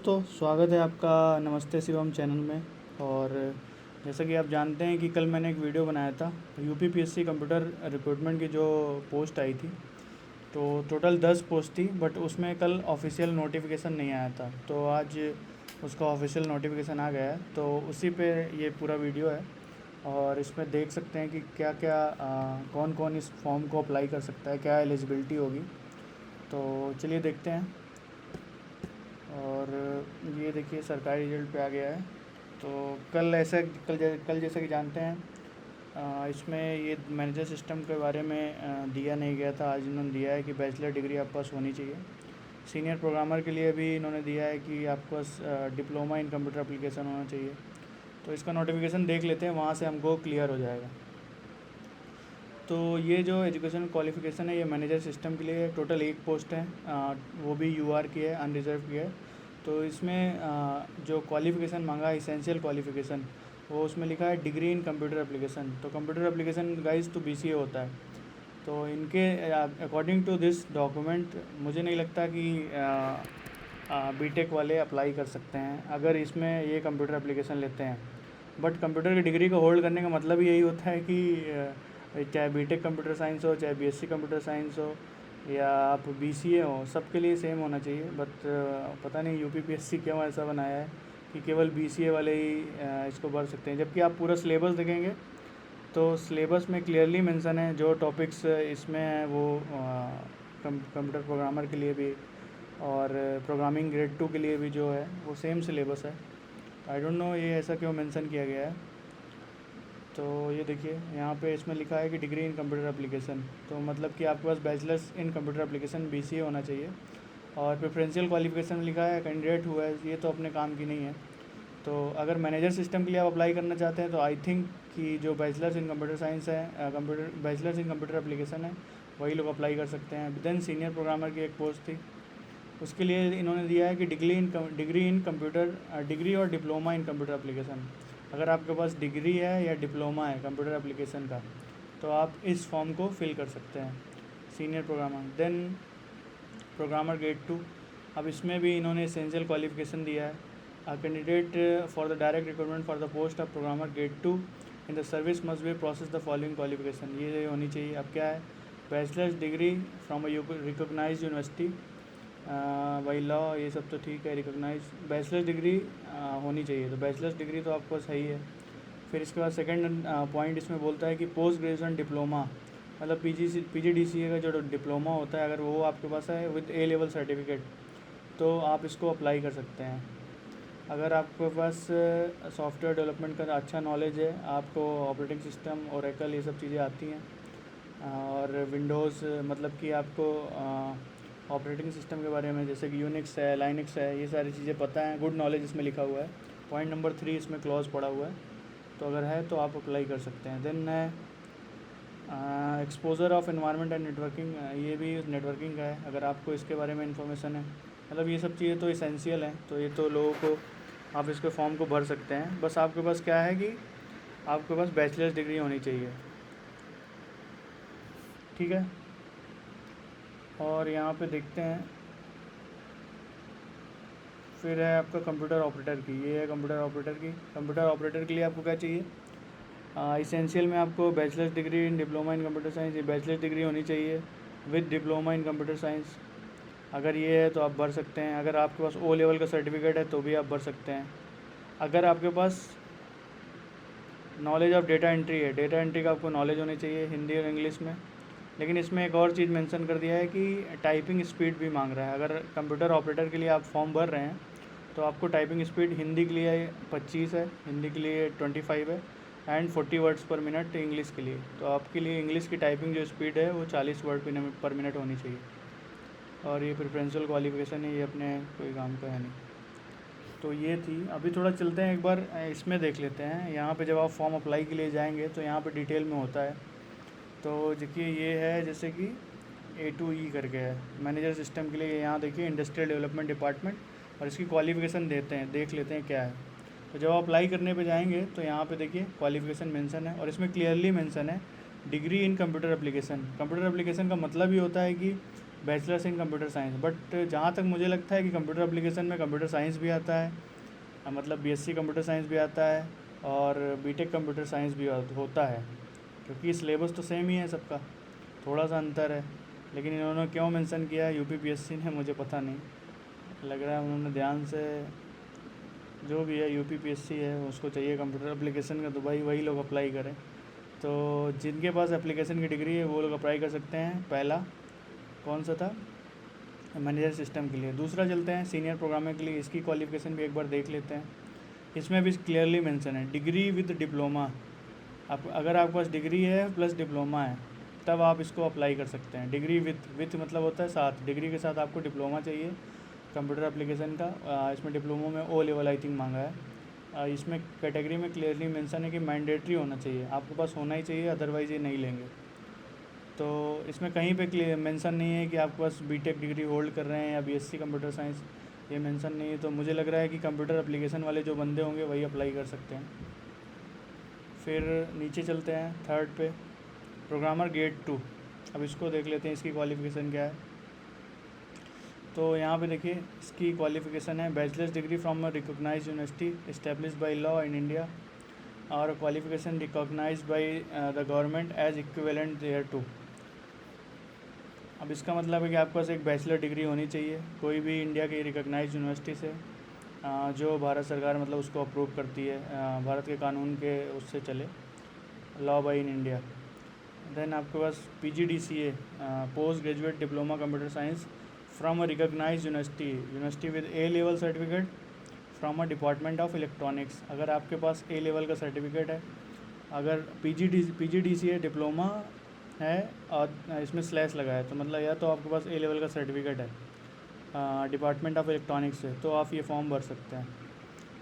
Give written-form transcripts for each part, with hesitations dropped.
तो स्वागत है आपका नमस्ते शिवम चैनल में। और जैसा कि आप जानते हैं कि कल मैंने एक वीडियो बनाया था यूपीपीएससी कंप्यूटर रिक्रूटमेंट की जो पोस्ट आई थी। तो टोटल 10 पोस्ट थी, बट उसमें कल ऑफिशियल नोटिफिकेशन नहीं आया था। तो आज उसका ऑफिशियल नोटिफिकेशन आ गया है, तो उसी पे ये पूरा वीडियो है। और इसमें देख सकते हैं कि क्या क्या कौन कौन इस फॉर्म को अप्लाई कर सकता है, क्या एलिजिबिलिटी होगी। तो चलिए देखते हैं। और ये देखिए सरकारी रिजल्ट पे आ गया है। तो कल जैसा कि जानते हैं, इसमें ये मैनेजर सिस्टम के बारे में दिया नहीं गया था। आज इन्होंने दिया है कि बैचलर डिग्री आपके पास होनी चाहिए। सीनियर प्रोग्रामर के लिए भी इन्होंने दिया है कि आपके पास डिप्लोमा इन कंप्यूटर एप्लीकेशन होना चाहिए। तो इसका नोटिफिकेशन देख लेते हैं, वहाँ से हमको क्लियर हो जाएगा। तो ये जो एजुकेशन क्वालिफ़िकेशन है, ये मैनेजर सिस्टम के लिए टोटल एक पोस्ट है, वो भी यूआर की है, अनरिजर्व की है। तो इसमें जो क्वालिफ़िकेशन मांगा है, इसेंशियल क्वालिफ़िकेशन, वो उसमें लिखा है डिग्री इन कंप्यूटर एप्लीकेशन। तो कंप्यूटर एप्लीकेशन गाइस तो बीसीए होता है। तो इनके अकॉर्डिंग टू दिस डॉक्यूमेंट मुझे नहीं लगता कि बीटेक वाले अप्लाई कर सकते हैं अगर इसमें ये कंप्यूटर एप्लीकेशन लेते हैं। बट कंप्यूटर की डिग्री को होल्ड करने का मतलब यही होता है कि चाहे बीटेक कंप्यूटर साइंस हो, चाहे बीएससी कंप्यूटर साइंस हो, या आप बीसीए हो, सबके लिए सेम होना चाहिए। बट पता नहीं यूपीपीएससी क्यों ऐसा बनाया है कि केवल बीसीए वाले ही इसको भर सकते हैं। जबकि आप पूरा सिलेबस देखेंगे तो सिलेबस में क्लियरली मेंशन है जो टॉपिक्स इसमें हैं वो कंप्यूटर प्रोग्रामर के लिए भी और प्रोग्रामिंग ग्रेड 2 के लिए भी जो है वो सेम सिलेबस है। आई डोंट नो ये ऐसा क्यों मेंशन किया गया है। तो ये देखिए यहाँ पे इसमें लिखा है कि डिग्री इन कंप्यूटर एप्लीकेशन, तो मतलब कि आपके पास bachelors in computer application BCA होना चाहिए। और प्रेफरेंशियल क्वालिफिकेशन में लिखा है कैंडिडेट हुआ है, ये तो अपने काम की नहीं है। तो अगर मैनेजर सिस्टम के लिए आप अप्लाई करना चाहते हैं तो आई थिंक कि जो बैचलर्स इन कंप्यूटर साइंस है, बैचलर्स इन कंप्यूटर एप्लीकेशन है, वही लोग अप्लाई कर सकते हैं। देन सीनियर प्रोग्रामर की एक पोस्ट थी, उसके लिए इन्होंने दिया है कि डिग्री इन कंप्यूटर, डिग्री और डिप्लोमा इन कंप्यूटर एप्लीकेशन। अगर आपके पास डिग्री है या डिप्लोमा है कंप्यूटर एप्लीकेशन का, तो आप इस फॉर्म को फिल कर सकते हैं, senior programmer. Then programmer grade 2, अब इसमें भी इन्होंने एसेंशियल क्वालिफिकेशन दिया है। Candidate for the direct recruitment for the post of programmer grade 2 in the service must be process the following qualification, ये होनी चाहिए। अब क्या है, bachelors degree from a recognize university by law, ये सब तो ठीक है, रिकोगनाइज बैचलर्स डिग्री होनी चाहिए। तो बैचलर्स डिग्री तो आपको सही है। फिर इसके बाद सेकंड पॉइंट इसमें बोलता है कि पोस्ट ग्रेजुएशन डिप्लोमा, मतलब पीजीडीसीए का जो डिप्लोमा होता है, अगर वो आपके पास है विद ए लेवल सर्टिफिकेट, तो आप इसको अप्लाई कर सकते हैं। अगर आपके पास सॉफ्टवेयर डेवलपमेंट का अच्छा नॉलेज है, आपको ऑपरेटिंग सिस्टम, ओरेकल, ये सब चीज़ें आती हैं, और विंडोज़, मतलब कि आपको ऑपरेटिंग सिस्टम के बारे में जैसे कि यूनिक्स है, लाइनिक्स है, ये सारी चीज़ें पता हैं, गुड नॉलेज इसमें लिखा हुआ है। पॉइंट नंबर 3 इसमें क्लॉज पड़ा हुआ है, तो अगर है तो आप अप्लाई कर सकते हैं। देन है exposure of environment and networking, ये भी नेटवर्किंग का है, अगर आपको इसके बारे में इन्फॉर्मेशन है। मतलब ये सब चीज़ें तो इसेंशियल हैं, तो ये तो लोगों को, आप इसके फॉर्म को भर सकते हैं। बस आपके पास क्या है कि आपके पास बैचलर्स डिग्री होनी चाहिए, ठीक है। और यहाँ पे देखते हैं, फिर है आपका कंप्यूटर ऑपरेटर की, ये है कंप्यूटर ऑपरेटर की। कंप्यूटर ऑपरेटर के लिए आपको क्या चाहिए, इसेंशियल में आपको bachelors degree in diploma in computer science, ये बैचलर्स डिग्री होनी चाहिए with diploma in computer science. अगर ये है तो आप भर सकते हैं। अगर आपके पास ओ लेवल का सर्टिफिकेट है तो भी आप भर सकते हैं। अगर आपके पास नॉलेज ऑफ डेटा एंट्री है, डेटा एंट्री का आपको नॉलेज होनी चाहिए हिंदी और इंग्लिश में। लेकिन इसमें एक और चीज़ मेंशन कर दिया है कि टाइपिंग स्पीड भी मांग रहा है। अगर कंप्यूटर ऑपरेटर के लिए आप फॉर्म भर रहे हैं तो आपको टाइपिंग स्पीड हिंदी के लिए 25 है, हिंदी के लिए 25 है, एंड 40 वर्ड्स पर मिनट इंग्लिश के लिए। तो आपके लिए इंग्लिश की टाइपिंग जो स्पीड है वो 40 वर्ड पर मिनट होनी चाहिए। और ये प्रेफरेंशियल क्वालिफिकेशन है, ये अपने कोई काम का है नहीं। तो ये थी। अभी थोड़ा चलते हैं, एक बार इसमें देख लेते हैं। यहाँ पे जब आप फॉर्म अप्लाई के लिए जाएंगे तो यहाँ पे डिटेल में होता है। तो देखिए ये है जैसे कि A to E करके है मैनेजर सिस्टम के लिए। यहाँ देखिए इंडस्ट्रियल डेवलपमेंट डिपार्टमेंट, और इसकी क्वालिफिकेशन देख लेते हैं क्या है। तो जब आप अप्लाई करने पे जाएंगे तो यहाँ पे देखिए क्वालिफिकेशन मेंशन है, और इसमें क्लियरली मेंशन है degree in computer application. Computer application का मतलब ही होता है कि bachelors in computer science. But जहाँ तक मुझे लगता है कि कंप्यूटर एप्लीकेशन में कंप्यूटर साइंस भी आता है, मतलब बीएससी कंप्यूटर साइंस भी आता है और बीटेक कंप्यूटर साइंस भी होता है, क्योंकि सिलेबस तो सेम ही है सबका, थोड़ा सा अंतर है। लेकिन इन्होंने क्यों मेंशन किया है यूपीपीएससी ने, मुझे पता नहीं, लग रहा है उन्होंने ध्यान से, जो भी है यूपीपीएससी है उसको चाहिए कंप्यूटर एप्लीकेशन का, तो भाई वही लोग अप्लाई करें। तो जिनके पास एप्लीकेशन की डिग्री है वो लोग अप्लाई कर सकते हैं। पहला कौन सा था, मैनेजर सिस्टम के लिए। दूसरा चलते हैं सीनियर प्रोग्रामर के लिए, इसकी क्वालिफिकेशन भी एक बार देख लेते हैं। इसमें भी क्लियरली मेंशन है डिग्री विद डिप्लोमा। आप अगर आपके पास डिग्री है प्लस डिप्लोमा है तब आप इसको अप्लाई कर सकते हैं। डिग्री विथ मतलब होता है साथ, डिग्री के साथ आपको डिप्लोमा चाहिए कंप्यूटर एप्लीकेशन का। इसमें डिप्लोमा में ओ लेवल आई थिंक मांगा है। इसमें कैटेगरी में क्लियरली मेंशन है कि मैंडेटरी होना चाहिए, आपके पास होना ही चाहिए, अदरवाइज़ ये नहीं लेंगे। तो इसमें कहीं पे मेंशन नहीं है कि आपके पास बीटेक डिग्री होल्ड कर रहे हैं या बीएससी कंप्यूटर साइंस, ये मेंशन नहीं है। तो मुझे लग रहा है कि कंप्यूटर एप्लीकेशन वाले जो बंदे होंगे वही अप्लाई कर सकते हैं। फिर नीचे चलते हैं थर्ड पे, प्रोग्रामर गेट 2। अब इसको देख लेते हैं इसकी क्वालिफ़िकेशन क्या है। तो यहाँ पे देखिए इसकी क्वालिफ़िकेशन है bachelors degree from a recognised university established by law in India और qualification recognised by the government as equivalent thereto. अब इसका मतलब है कि आपके पास एक बैचलर डिग्री होनी चाहिए कोई भी इंडिया की रिकॉग्नाइज्ड यूनिवर्सिटी से, जो भारत सरकार मतलब उसको अप्रूव करती है, भारत के कानून के उससे चले, law by in India. Then आपके पास PGDCA post graduate diploma computer science from a recognised university with A level certificate from a department of electronics. अगर आपके पास ए लेवल का सर्टिफिकेट है, अगर PGDCA डिप्लोमा है और इसमें स्लैश लगा है तो मतलब या तो आपके पास ए लेवल का सर्टिफिकेट है डिपार्टमेंट ऑफ इलेक्ट्रॉनिक्स से, तो आप ये फॉर्म भर सकते हैं।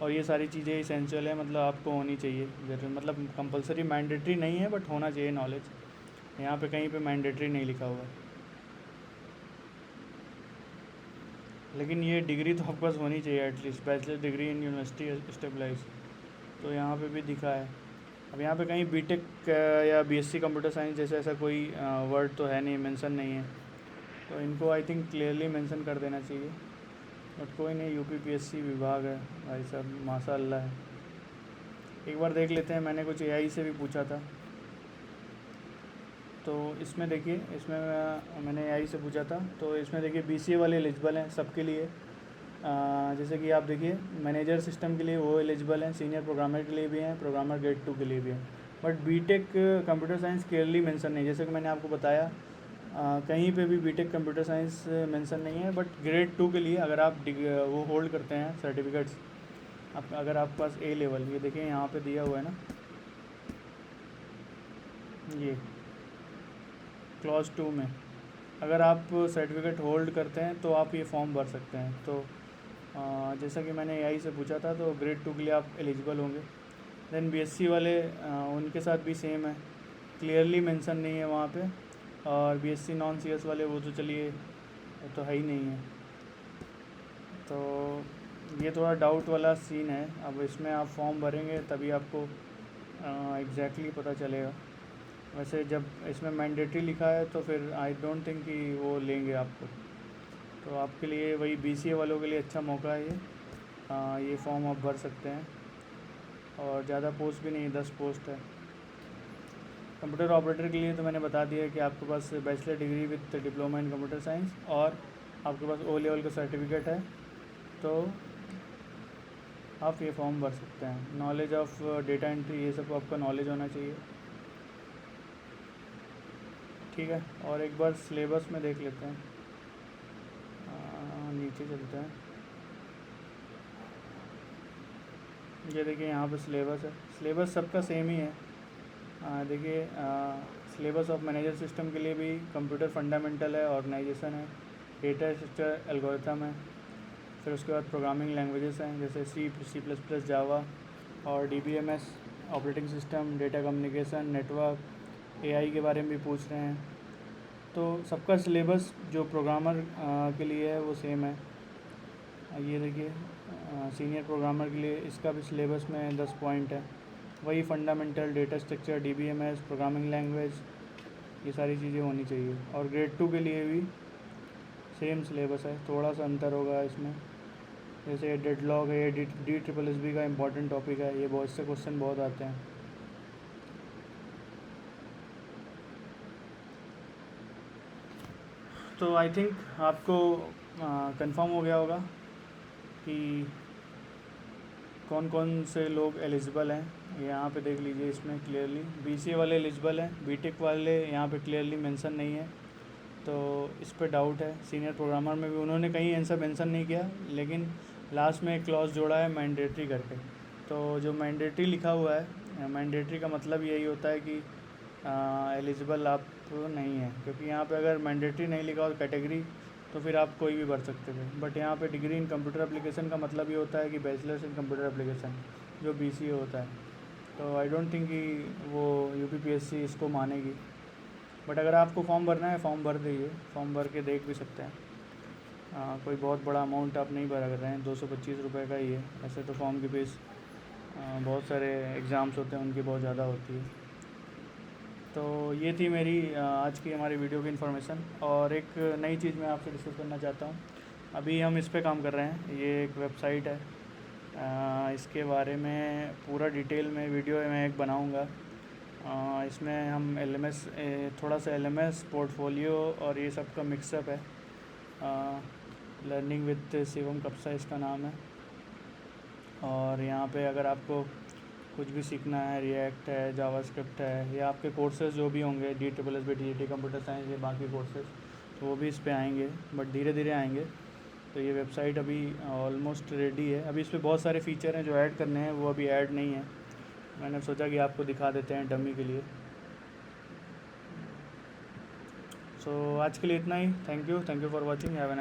और ये सारी चीज़ें इसेंशियल है, मतलब आपको होनी चाहिए, मतलब कंपलसरी मैंडेटरी नहीं है बट होना चाहिए नॉलेज। यहाँ पे कहीं पे मैंडेटरी नहीं लिखा हुआ है, लेकिन ये डिग्री तो आपके पास होनी चाहिए at least, bachelor degree in university stabilise, तो यहाँ पे भी दिखा है। अब यहाँ पे कहीं बीटेक या बीएससी कंप्यूटर साइंस जैसे ऐसा कोई वर्ड तो है नहीं, मेंशन नहीं है, तो इनको आई थिंक क्लियरली मेंशन कर देना चाहिए। बट कोई नहीं, यूपीपीएससी विभाग है भाई साहब, माशाअल्लाह है। एक बार देख लेते हैं, मैंने कुछ एआई से भी पूछा था, तो इसमें देखिए, इसमें मैंने एआई से पूछा था, तो इसमें देखिए बीसीए वाले एलिजिबल हैं सबके लिए। जैसे कि आप देखिए मैनेजर सिस्टम के लिए वो एलिजिबल हैं, सीनियर प्रोग्रामर के लिए भी हैं, प्रोग्रामर गेट 2 के लिए भी हैं। But B Tech computer science clearly mention नहीं, जैसे कि मैंने आपको बताया कहीं पे भी बीटेक कंप्यूटर साइंस मेंशन नहीं है। बट ग्रेड 2 के लिए अगर आप वो होल्ड करते हैं सर्टिफिकेट्स, अगर आपके पास ए लेवल, ये देखिए यहाँ पे दिया हुआ है ना, ये क्लॉज 2 में अगर आप सर्टिफिकेट होल्ड करते हैं तो आप ये फॉर्म भर सकते हैं। तो जैसा कि मैंने एआई से पूछा था, तो ग्रेड 2 के लिए आप एलिजिबल होंगे। देन बीएससी वाले उनके साथ भी सेम है, क्लियरली मेंशन नहीं है वहाँ पे। और बीएससी नॉन सीएस वाले वो तो चलिए वो तो है ही नहीं है, तो ये थोड़ा डाउट वाला सीन है। अब इसमें आप फॉर्म भरेंगे तभी आपको एग्जैक्टली पता चलेगा। वैसे जब इसमें मैंडेटरी लिखा है तो फिर आई डोंट थिंक कि वो लेंगे आपको, तो आपके लिए वही बीसीए वालों के लिए अच्छा मौका है ये फॉर्म आप भर सकते हैं। और ज़्यादा पोस्ट भी नहीं, 10 पोस्ट है। कंप्यूटर ऑपरेटर के लिए तो मैंने बता दिया कि आपके पास bachelor degree with diploma in computer science और आपके पास ओ लेवल का सर्टिफिकेट है, तो आप ये फॉर्म भर सकते हैं। नॉलेज ऑफ डेटा एंट्री ये सब आपका नॉलेज होना चाहिए, ठीक है। और एक बार सिलेबस में देख लेते हैं, नीचे चलते हैं। ये देखिए यहाँ पे सिलेबस है, सिलेबस सबका सेम ही है। देखिए सिलेबस ऑफ मैनेजर सिस्टम के लिए भी कंप्यूटर फंडामेंटल है, ऑर्गेनाइजेशन है, डेटा स्ट्रक्चर एल्गोरिथम है। फिर उसके बाद प्रोग्रामिंग लैंग्वेजेस हैं जैसे C++, जावा और DBMS operating system, data communication, network, AI के बारे में भी पूछ रहे हैं। तो सबका सिलेबस जो प्रोग्रामर के लिए है वो सेम है। ये देखिए सीनियर प्रोग्रामर के लिए इसका भी सिलेबस में 10 पॉइंट है, वही fundamental, data structure, DBMS, programming language, ये सारी चीज़ें होनी चाहिए। और ग्रेड 2 के लिए भी सेम सिलेबस है, थोड़ा सा अंतर होगा इसमें। जैसे डेडलॉक है, ये DSSB का इम्पॉर्टेंट टॉपिक है, ये बहुत से क्वेश्चन बहुत आते हैं। तो आई थिंक आपको कंफर्म हो गया होगा कि कौन कौन से लोग एलिजिबल हैं। यहाँ पे देख लीजिए, इसमें क्लियरली BCA वाले एलिजिबल हैं, BTech वाले यहाँ पे क्लियरली मेंशन नहीं है, तो इस पर डाउट है। सीनियर प्रोग्रामर में भी उन्होंने कहीं आंसर मेंशन नहीं किया, लेकिन लास्ट में एक क्लॉज जोड़ा है मैंडेटरी करके। तो जो मैंडेटरी लिखा हुआ है, मैंडेटरी का मतलब यही होता है कि एलिजिबल आप नहीं है, क्योंकि यहाँ पे अगर मैंडेटरी नहीं लिखा हो कैटेगरी तो फिर आप कोई भी भर सकते थे। बट यहाँ पे डिग्री इन कंप्यूटर एप्लीकेशन का मतलब ये होता है कि बैचलर्स इन कंप्यूटर एप्लीकेशन, जो BCA होता है। तो आई डोंट थिंक कि वो UPPSC इसको मानेगी। बट अगर आपको फॉर्म भरना है, फॉर्म भर दीजिए, फॉर्म भर के देख भी सकते हैं। कोई बहुत बड़ा अमाउंट आप नहीं भर रहे हैं, 225 रुपये का ही है। ऐसे तो फॉर्म की फीस बहुत सारे एग्ज़ाम्स होते हैं उनकी बहुत ज़्यादा होती है। तो ये थी मेरी आज की हमारी वीडियो की इन्फॉर्मेशन। और एक नई चीज़ मैं आपसे डिस्कस करना चाहता हूँ। अभी हम इस पे काम कर रहे हैं, ये एक वेबसाइट है, इसके बारे में पूरा डिटेल में वीडियो मैं एक बनाऊँगा। इसमें हम LMS, थोड़ा सा LMS पोर्टफोलियो और ये सब का मिक्सअप है। लर्निंग विद शिवम कप्सा इसका नाम है। और यहाँ पे अगर आपको कुछ भी सीखना है, रिएक्ट है, जावास्क्रिप्ट है, या आपके कोर्सेज़ जो भी होंगे DSSB TGT कंप्यूटर साइंस, ये बाकी कोर्सेज़, तो वो भी इस पे आएंगे, बट धीरे धीरे आएंगे। तो ये वेबसाइट अभी ऑलमोस्ट रेडी है। अभी इस पर बहुत सारे फ़ीचर हैं जो ऐड करने हैं, वो अभी ऐड नहीं है। मैंने सोचा कि आपको दिखा देते हैं डमी के लिए। सो आज के लिए इतना ही। Thank you for watching. Have a